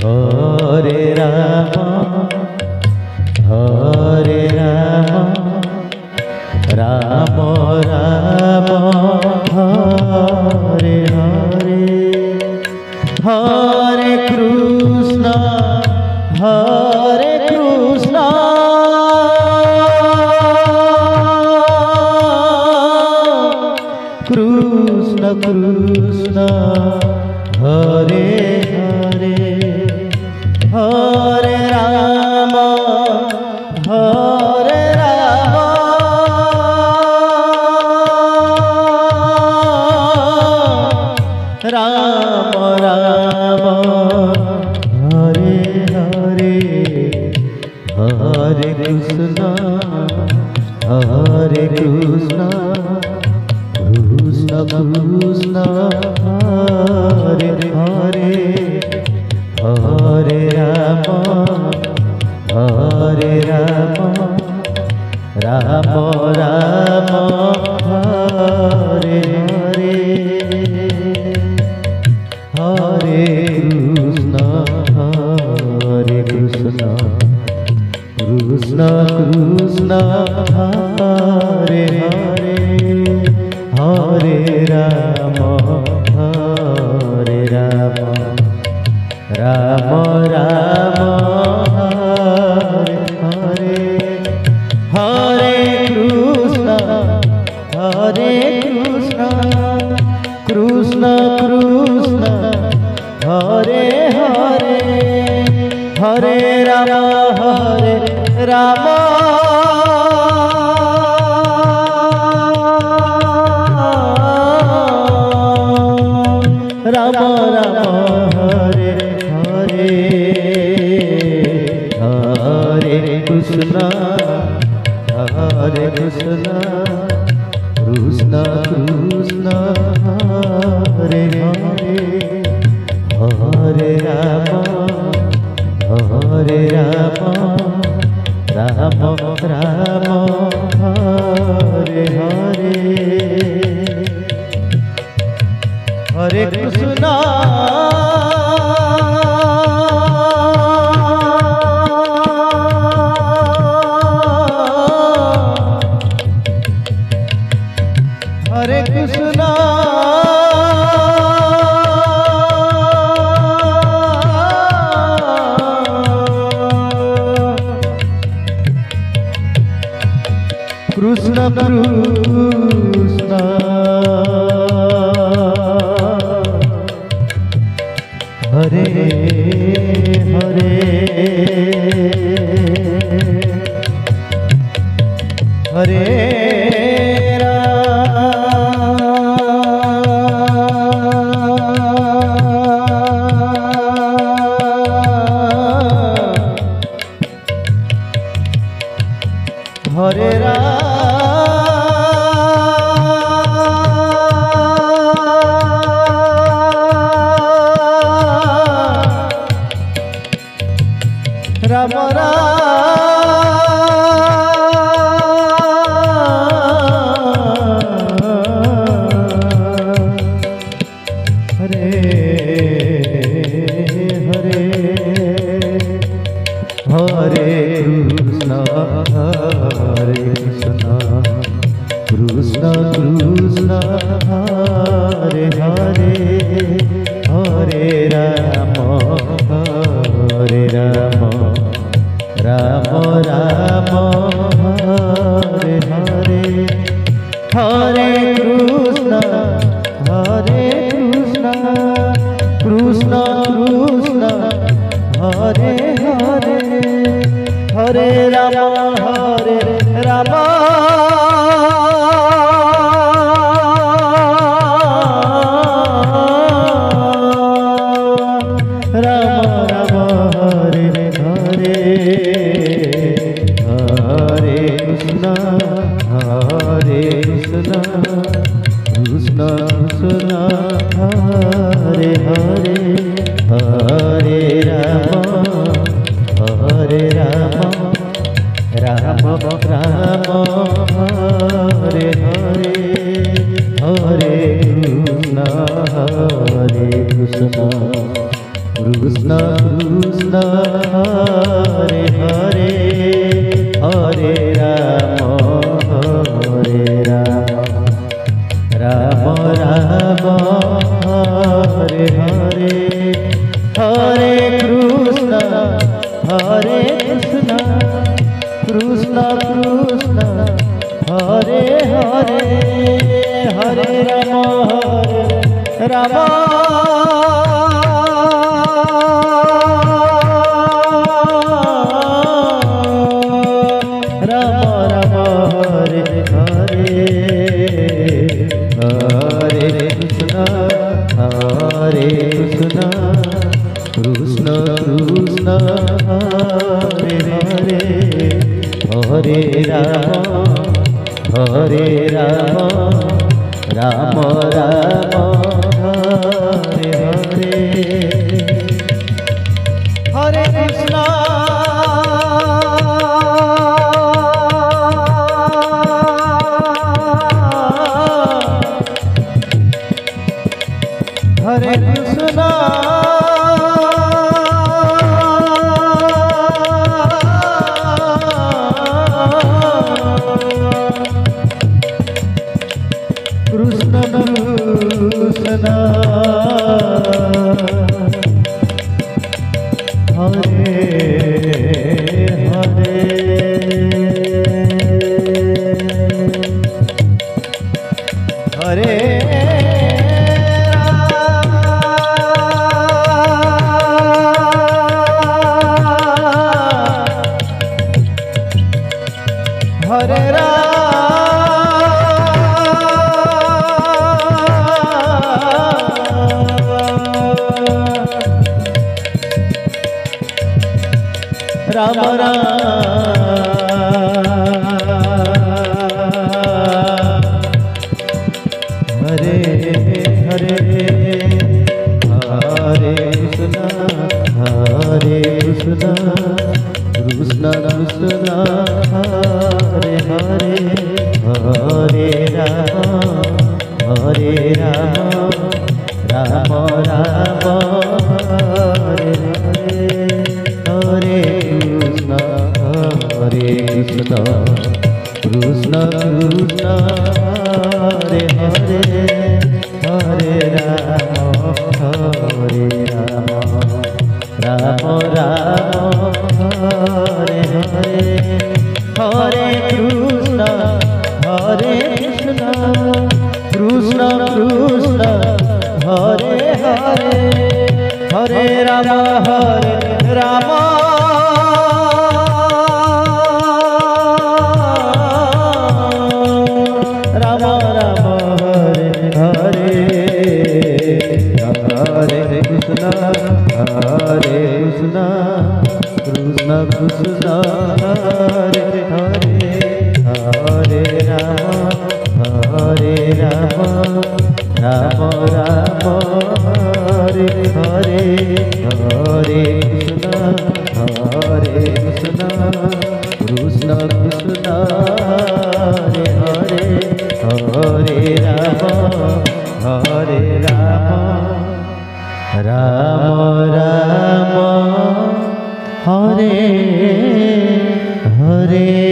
Hare Ram Hare Ram Ram Ram Hare Hare Hare Krishna Krishna Krishna Hare Hare Hare Ram Ram Ram Hare Hare Hare Krishna Krishna Krishna Hare Hare Hare Ram Ram Ram Hare Hare Hare Krishna Krishna Krishna Hare Hare Hare Ram Ram Ram Hare Hare Hare Krishna Krishna Krishna Hare Hare Hare Ram Ram Hare Hare Hare Krishna Krishna Krishna Hare Hare Hare Ram Ram Ram Hare Hare Hare Krishna Hare Krishna Krishna Krishna Hare Hare Hare Hare Ram Hare Hare Hare Krishna Krishna Krishna Hare Hare Hare Ram Ram Ram Hare Hare Hare Krishna Krishna Krishna Hare Hare Hare Ram Ram Krishna Krishna Hare Hare Hare Ram Ram Ram Hare Hare Hare Krishna Hare Krishna Krishna Krishna Hare Hare Hare Rama Hare Rama Rama Rama Hare Hare Hare Krishna Krishna Krishna Hare Hare Hare Rama Rama Krishna Krishna Hare Hare Hare Rama Rama Rama Hare Hare Hare Krishna Hare Krishna Krishna Krishna Hare Hare Hare Hare Rama Rama Hare Hare Hare Krishna Krishna Krishna Hare Hare Hare Rama Rama Rama Hare Hare Hare Krishna Krishna Krishna Hare Hare Hare Rama Rama Rama Hare Hare Hare Krishna Krishna Krishna Hare Hare Hare Rama Rama Rama Rama Hare Hare Krishna Krishna Krishna Hare Hare Hare Rama Rama Rama Hare Hare Hare Krishna Krishna Krishna Hare Hare Hare Rama Rama Hare Hare